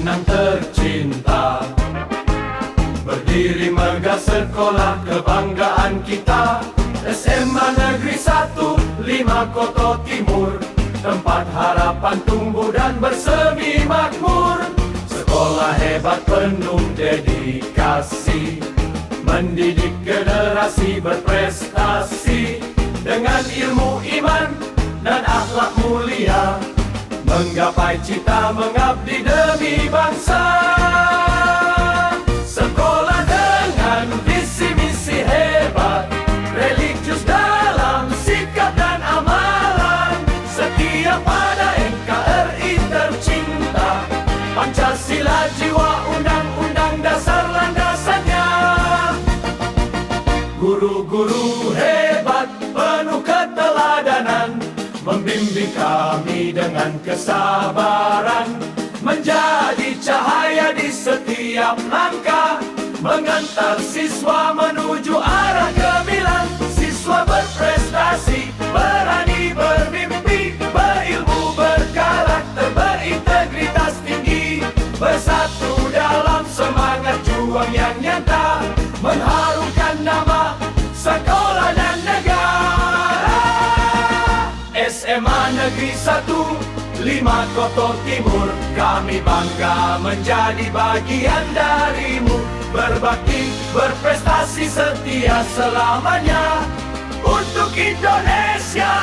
Minang tercinta, berdiri megah sekolah kebanggaan kita. SMA Negeri 1 5 Koto Timur, tempat harapan tumbuh dan bersemi makmur. Sekolah hebat penuh dedikasi, mendidik generasi berprestasi. Dengan ilmu iman dan akhlak mulia, menggapai cita mengabdi demi bangsa. Sekolah dengan visi misi hebat, religius dalam sikap dan amalan, setia pada NKRI tercinta, Pancasila jiwa undang-undang dasar landasannya. Guru-guru hebat penuh keteladanan, membimbing kami dengan kesabaran, menjadi cahaya di setiap langkah, mengantar siswa menuju arah gemilang. Siswa berprestasi, berani bermimpi, berilmu, berkarakter, berintegritas tinggi, bersatu dalam semangat juang yang nyata, mengharumkan nama sekolah dan negara. SMA Negeri 1 5 Koto Timur, kami bangga menjadi bagian darimu. Berbakti, berprestasi, setia selamanya untuk Indonesia.